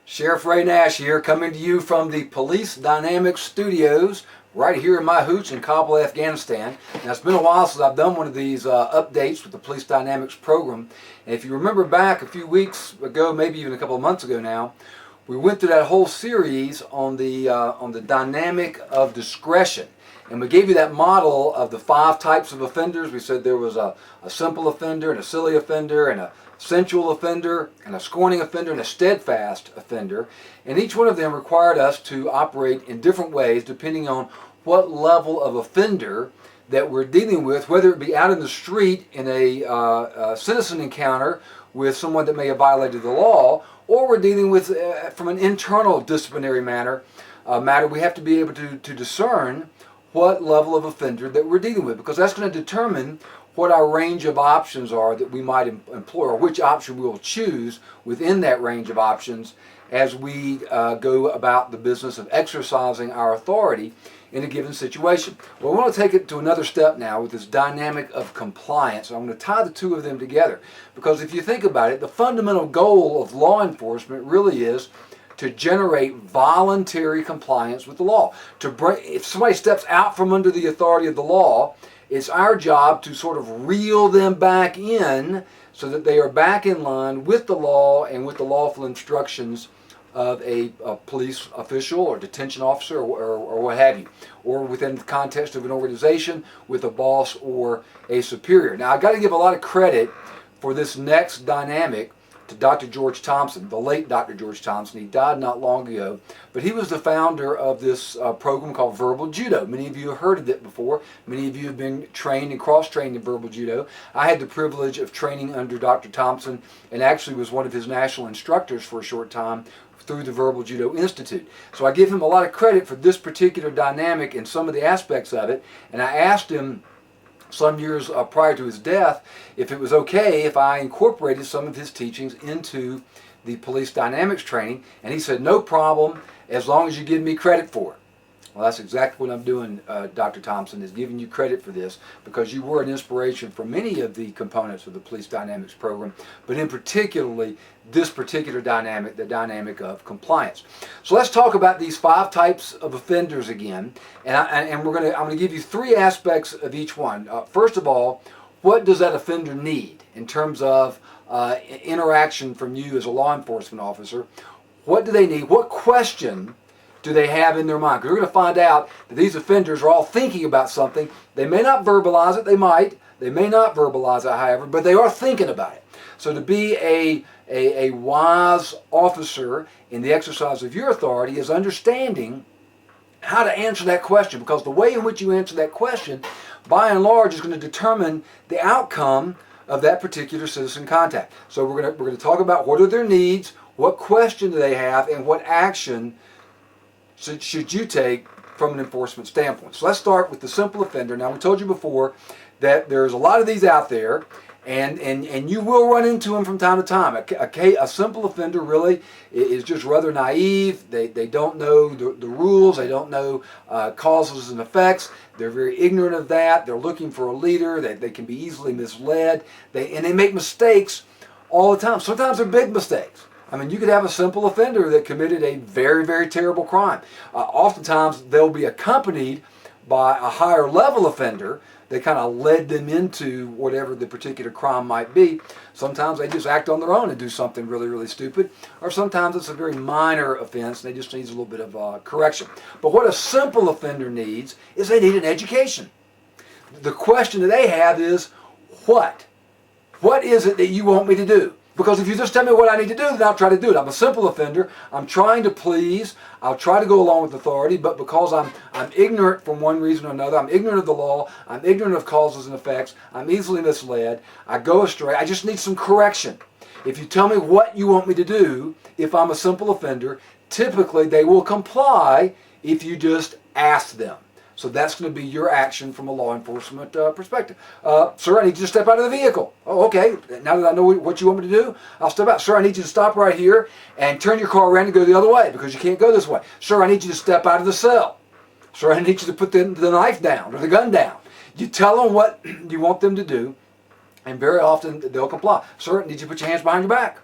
Sheriff Ray Nash here, coming to you from the Police Dynamics Studios right here in my hooch in Kabul, Afghanistan. Now, it's been a while since I've done one of these updates with the Police Dynamics program. And if you remember back a few weeks ago, maybe even a couple of months ago now, we went through that whole series on the dynamic of discretion. And we gave you that model of the 5 types of offenders. We said there was a simple offender, and a silly offender, and a sensual offender, and a scorning offender, and a steadfast offender. And each one of them required us to operate in different ways depending on what level of offender that we're dealing with, whether it be out in the street in a citizen encounter with someone that may have violated the law, or we're dealing with from an internal disciplinary matter. We have to be able to discern what level of offender that we're dealing with, because that's going to determine what our range of options are that we might employ, or which option we will choose within that range of options as we go about the business of exercising our authority in a given situation. Well, we want to take it to another step now with this dynamic of compliance. I'm going to tie the two of them together, because if you think about it, the fundamental goal of law enforcement really is to generate voluntary compliance with the law. If somebody steps out from under the authority of the law, it's our job to sort of reel them back in so that they are back in line with the law and with the lawful instructions of a police official or detention officer or what have you, or within the context of an organization with a boss or a superior. Now, I've got to give a lot of credit for this next dynamic to Dr. George Thompson, the late Dr. George Thompson. He died not long ago, but he was the founder of this program called Verbal Judo. Many of you have heard of it before. Many of you have been trained and cross-trained in Verbal Judo. I had the privilege of training under Dr. Thompson and actually was one of his national instructors for a short time through the Verbal Judo Institute. So I give him a lot of credit for this particular dynamic and some of the aspects of it, and I asked him some years prior to his death if it was okay if I incorporated some of his teachings into the police dynamics training, and he said no problem as long as you give me credit for it. Well, that's exactly what I'm doing, Dr. Thompson, is giving you credit for this, because you were an inspiration for many of the components of the police dynamics program, but in particularly this particular dynamic, the dynamic of compliance. So let's talk about these 5 types of offenders again, and I'm going to give you 3 aspects of each one. First of all, what does that offender need in terms of interaction from you as a law enforcement officer? What do they need? What question do they have in their mind? Because we're going to find out that these offenders are all thinking about something. They may not verbalize it. They might. They may not verbalize it, however, but they are thinking about it. So to be a wise officer in the exercise of your authority is understanding how to answer that question, because the way in which you answer that question, by and large, is going to determine the outcome of that particular citizen contact. So we're going to talk about what are their needs, what question do they have, and what action should you take from an enforcement standpoint. So let's start with the simple offender. Now, we told you before that there's a lot of these out there, and you will run into them from time to time. A simple offender really is just rather naive. They don't know the rules. They don't know causes and effects. They're very ignorant of that. They're looking for a leader. They can be easily misled. And they make mistakes all the time. Sometimes they're big mistakes. I mean, you could have a simple offender that committed a very, very terrible crime. Oftentimes, they'll be accompanied by a higher level offender that kind of led them into whatever the particular crime might be. Sometimes they just act on their own and do something really, really stupid. Or sometimes it's a very minor offense and they just need a little bit of correction. But what a simple offender needs is they need an education. The question that they have is, what? What is it that you want me to do? Because if you just tell me what I need to do, then I'll try to do it. I'm a simple offender. I'm trying to please. I'll try to go along with authority, but because I'm ignorant from one reason or another, I'm ignorant of the law, I'm ignorant of causes and effects, I'm easily misled, I go astray, I just need some correction. If you tell me what you want me to do, if I'm a simple offender, typically they will comply if you just ask them. So that's going to be your action from a law enforcement perspective. Sir, I need you to step out of the vehicle. Oh, okay. Now that I know what you want me to do, I'll step out. Sir, I need you to stop right here and turn your car around and go the other way because you can't go this way. Sir, I need you to step out of the cell. Sir, I need you to put the knife down or the gun down. You tell them what you want them to do, and very often they'll comply. Sir, I need you to put your hands behind your back.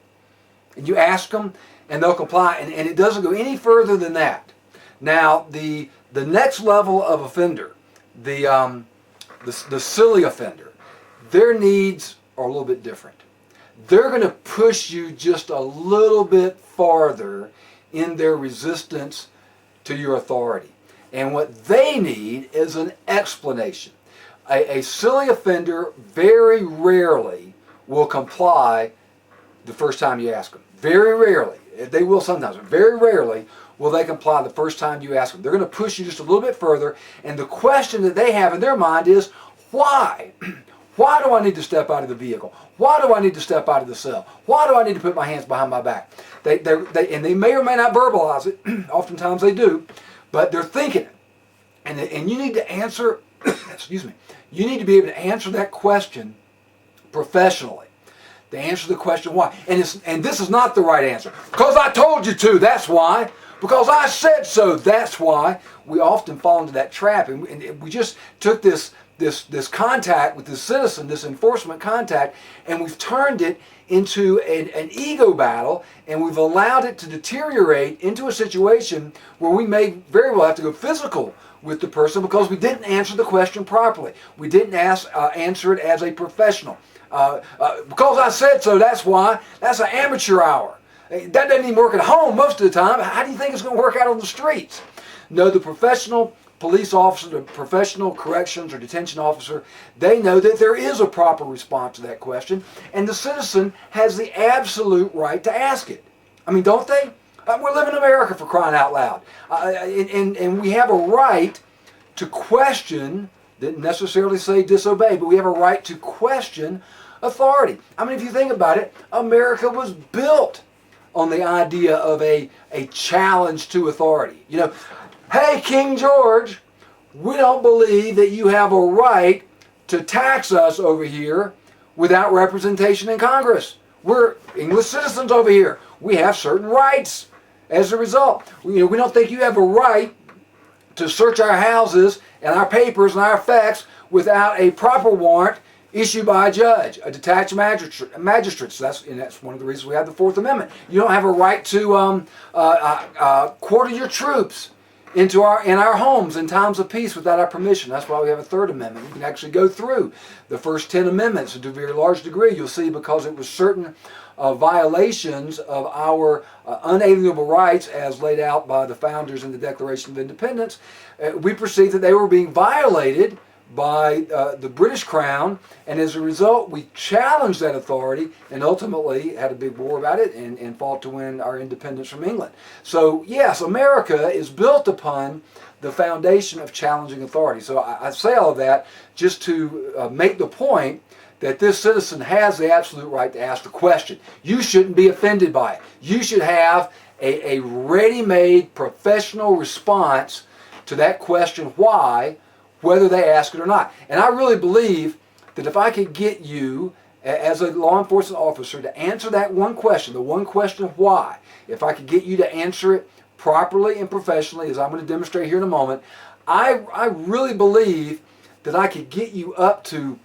And you ask them, and they'll comply, and it doesn't go any further than that. Now, the next level of offender, the silly offender, their needs are a little bit different. They're going to push you just a little bit farther in their resistance to your authority. And what they need is an explanation. A silly offender very rarely will comply the first time you ask them. Very rarely. They will sometimes, but very rarely will they comply the first time you ask them. They're going to push you just a little bit further, and the question that they have in their mind is, why? Why do I need to step out of the vehicle? Why do I need to step out of the cell? Why do I need to put my hands behind my back? And they may or may not verbalize it. Oftentimes they do, but they're thinking it. And you need to answer, excuse me, you need to be able to answer that question professionally. To answer the question why. And this is not the right answer. Because I told you to, that's why. Because I said so, that's why. We often fall into that trap. And we just took this contact with the citizen, this enforcement contact, and we've turned it into an ego battle, and we've allowed it to deteriorate into a situation where we may very well have to go physical with the person because we didn't answer the question properly. We didn't answer it as a professional. Because I said so, that's why. That's an amateur hour. That doesn't even work at home most of the time. How do you think it's going to work out on the streets? No, the professional police officer, the professional corrections or detention officer, they know that there is a proper response to that question, and the citizen has the absolute right to ask it. I mean, don't they? We live in America, for crying out loud. And we have a right to question, didn't necessarily say disobey, but we have a right to question authority. I mean, if you think about it, America was built on the idea of a challenge to authority. You know, hey, King George, we don't believe that you have a right to tax us over here without representation in Congress. We're English citizens over here. We have certain rights as a result. We don't think you have a right to search our houses and our papers and our effects without a proper warrant issued by a judge, a detached magistrate. So that's one of the reasons we have the Fourth Amendment. You don't have a right to quarter your troops in our homes in times of peace without our permission. That's why we have a Third Amendment. You can actually go through the first 10 amendments, and to a very large degree you'll see, because it was certain violations of our unalienable rights as laid out by the founders in the Declaration of Independence, we perceived that they were being violated by the British Crown, and as a result we challenged that authority and ultimately had a big war about it and fought to win our independence from England. So yes, America is built upon the foundation of challenging authority. So I say all of that just to make the point that this citizen has the absolute right to ask the question. You shouldn't be offended by it. You should have a ready-made professional response to that question, why, whether they ask it or not. And I really believe that if I could get you as a law enforcement officer to answer that one question, the one question why, if I could get you to answer it properly and professionally, as I'm going to demonstrate here in a moment, I really believe that I could get you up to,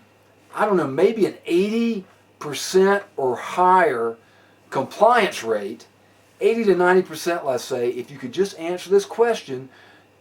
I don't know, maybe an 80% or higher compliance rate, 80 to 90%, let's say, if you could just answer this question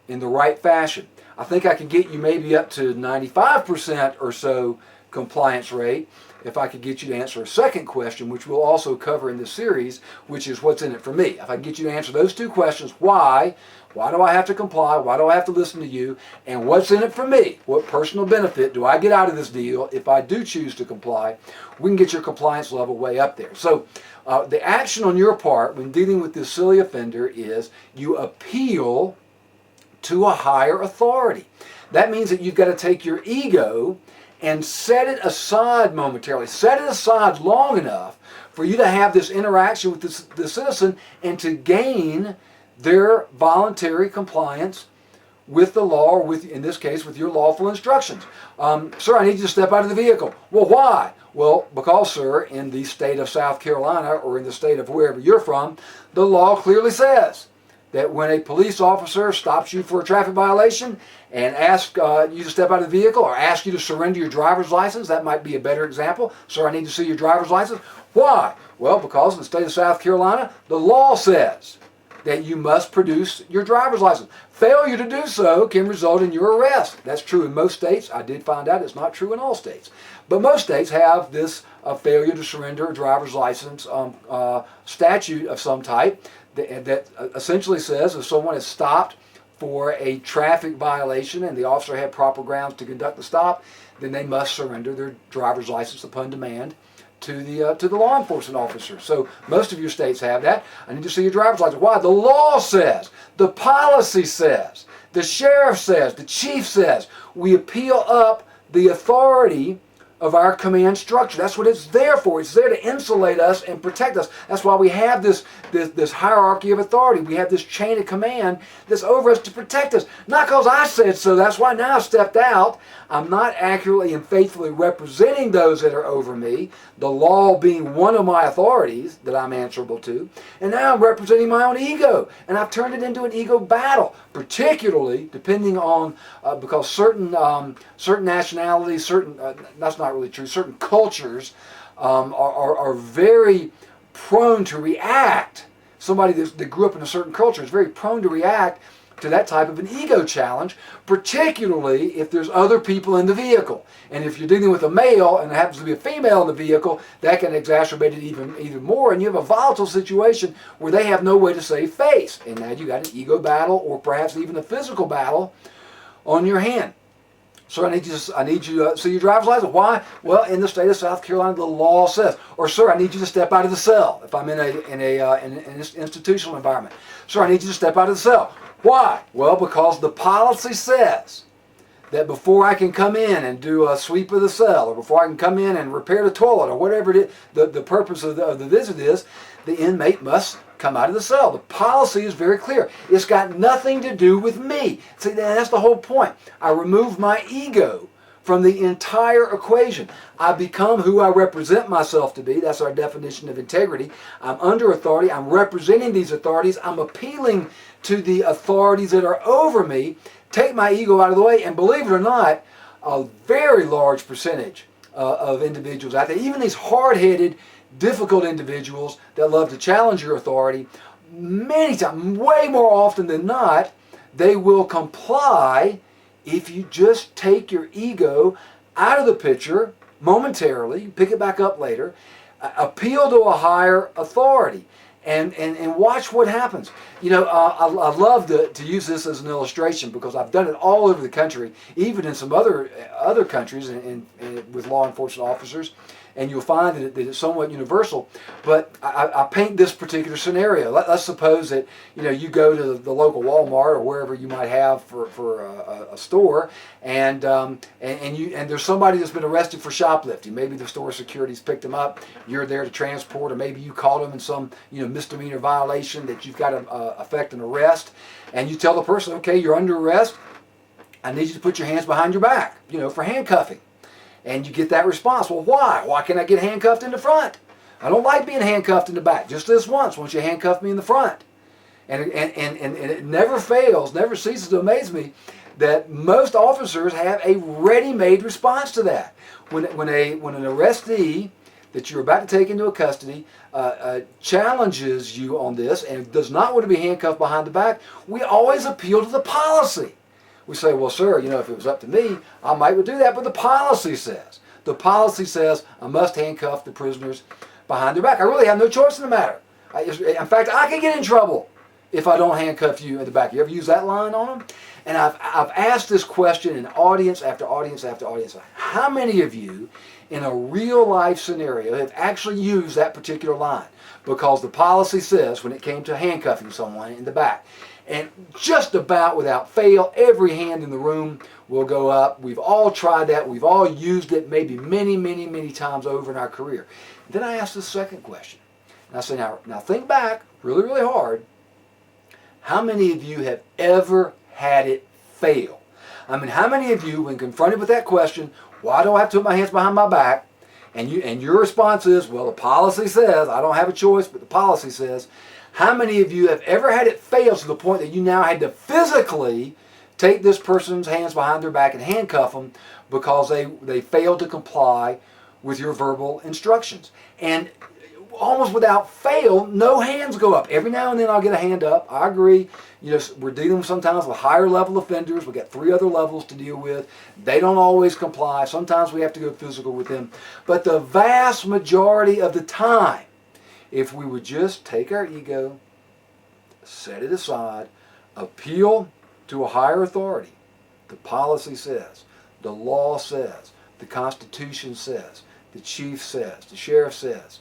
in the right fashion. I think I could get you maybe up to 95% or so compliance rate if I could get you to answer a second question, which we'll also cover in this series, which is what's in it for me. If I can get you to answer those two questions, why do I have to comply, why do I have to listen to you, and what's in it for me, what personal benefit do I get out of this deal if I do choose to comply, we can get your compliance level way up there. So the action on your part when dealing with this silly offender is you appeal to a higher authority. That means that you've got to take your ego and set it aside momentarily. Set it aside long enough for you to have this interaction with the citizen and to gain their voluntary compliance with the law, or with, in this case, with your lawful instructions. Sir, I need you to step out of the vehicle. Well, why? Well, because, sir, in the state of South Carolina or in the state of wherever you're from, the law clearly says that when a police officer stops you for a traffic violation and asks you to step out of the vehicle or asks you to surrender your driver's license, that might be a better example. Sir, I need to see your driver's license. Why? Well, because in the state of South Carolina, the law says that you must produce your driver's license. Failure to do so can result in your arrest. That's true in most states. I did find out it's not true in all states. But most states have this failure to surrender a driver's license statute of some type that essentially says if someone is stopped for a traffic violation and the officer had proper grounds to conduct the stop, then they must surrender their driver's license upon demand to the law enforcement officer. So most of your states have that. I need to see your driver's license. Why? The law says, the policy says, the sheriff says, the chief says. We appeal up the authority of our command structure. That's what it's there for. It's there to insulate us and protect us. That's why we have this hierarchy of authority. We have this chain of command that's over us to protect us. Not because I said so. That's why now I stepped out. I'm not accurately and faithfully representing those that are over me, the law being one of my authorities that I'm answerable to. And now I'm representing my own ego. And I've turned it into an ego battle, particularly depending on, because certain nationalities, that's not really true, certain cultures are very prone to react. Somebody that grew up in a certain culture is very prone to react to that type of an ego challenge, particularly if there's other people in the vehicle. And if you're dealing with a male and there happens to be a female in the vehicle, that can exacerbate it even more. And you have a volatile situation where they have no way to save face. And now you got an ego battle or perhaps even a physical battle on your hand. Sir, I need you to see your driver's license. Why? Well, in the state of South Carolina, the law says. Or, sir, I need you to step out of the cell if I'm in an institutional environment. Sir, I need you to step out of the cell. Why? Well, because the policy says that before I can come in and do a sweep of the cell, or before I can come in and repair the toilet, or whatever it is, the purpose of the visit is, the inmate must come out of the cell. The policy is very clear. It's got nothing to do with me. See, that's the whole point. I remove my ego from the entire equation. I become who I represent myself to be. That's our definition of integrity. I'm under authority. I'm representing these authorities. I'm appealing to the authorities that are over me. Take my ego out of the way, and believe it or not, a very large percentage of individuals out there, even these hard-headed, difficult individuals that love to challenge your authority, many times, way more often than not, they will comply if you just take your ego out of the picture momentarily, pick it back up later, appeal to a higher authority, and watch what happens. You know, I love to use this as an illustration because I've done it all over the country, even in some other countries and with law enforcement officers. And you'll find that it's somewhat universal. But I paint this particular scenario. Let's suppose that you go to the local Walmart or wherever you might have for a store, and there's somebody that's been arrested for shoplifting. Maybe the store security's picked them up. You're there to transport, or maybe you caught them in some misdemeanor violation that you've got to effect an arrest. And you tell the person, okay, you're under arrest. I need you to put your hands behind your back, for handcuffing. And you get that response. Well, why? Why can't I get handcuffed in the front? I don't like being handcuffed in the back. Just this once you handcuff me in the front. And it never fails, never ceases to amaze me that most officers have a ready-made response to that. When an arrestee that you're about to take into custody challenges you on this and does not want to be handcuffed behind the back, we always appeal to the policy. We say, well, sir, if it was up to me, I might would do that. But the policy says I must handcuff the prisoners behind their back. I really have no choice in the matter. In fact, I can get in trouble if I don't handcuff you in the back. You ever use that line on them? And I've asked this question in audience after audience after audience. How many of you in a real life scenario have actually used that particular line? Because the policy says when it came to handcuffing someone in the back, and just about without fail, every hand in the room will go up. We've all tried that. We've all used it maybe many, many, many times over in our career. Then I asked the second question. And I said, now think back really, really hard. How many of you have ever had it fail? I mean, how many of you, when confronted with that question, why do I have to put my hands behind my back? And your response is, well, the policy says, I don't have a choice, but the policy says. How many of you have ever had it fail to the point that you now had to physically take this person's hands behind their back and handcuff them because they failed to comply with your verbal instructions? And almost without fail, no hands go up. Every now and then I'll get a hand up. I agree. We're dealing sometimes with higher level offenders. We've got 3 other levels to deal with. They don't always comply. Sometimes we have to go physical with them. But the vast majority of the time, if we would just take our ego, set it aside, appeal to a higher authority, the policy says, the law says, the Constitution says, the chief says, the sheriff says,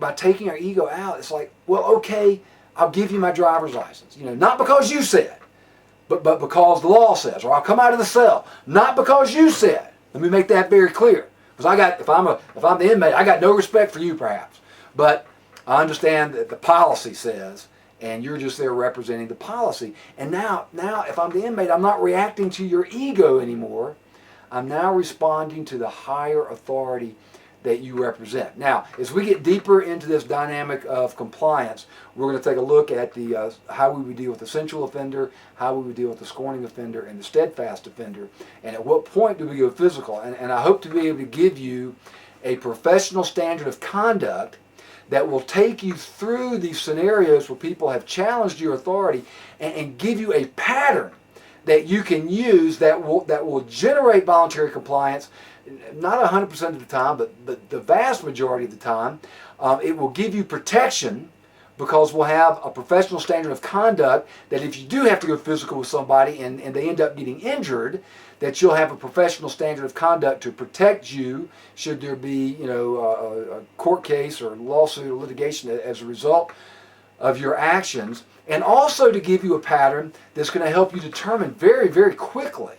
by taking our ego out, it's like, well, okay, I'll give you my driver's license. Not because you said, but because the law says. Or I'll come out of the cell, not because you said. Let me make that very clear. Because if I'm the inmate, I got no respect for you, perhaps. But I understand that the policy says, and you're just there representing the policy. And now, if I'm the inmate, I'm not reacting to your ego anymore. I'm now responding to the higher authority that you represent. Now, as we get deeper into this dynamic of compliance, we're going to take a look at the how we would deal with the sensual offender, how we would deal with the scorning offender, and the steadfast offender, and at what point do we go physical. And I hope to be able to give you a professional standard of conduct that will take you through these scenarios where people have challenged your authority and give you a pattern that you can use that will generate voluntary compliance. Not 100% of the time, but the vast majority of the time. It will give you protection because we'll have a professional standard of conduct that if you do have to go physical with somebody and they end up getting injured, that you'll have a professional standard of conduct to protect you should there be a court case or lawsuit or litigation as a result of your actions. And also to give you a pattern that's going to help you determine very, very quickly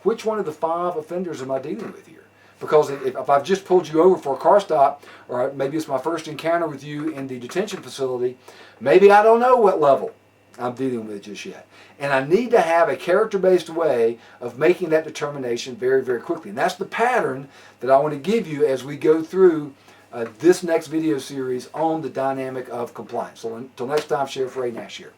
which one of the 5 offenders am I dealing with here. Because if I've just pulled you over for a car stop, or maybe it's my first encounter with you in the detention facility, maybe I don't know what level I'm dealing with just yet. And I need to have a character-based way of making that determination very, very quickly. And that's the pattern that I want to give you as we go through this next video series on the dynamic of compliance. So until next time, Sheriff Ray Nash here.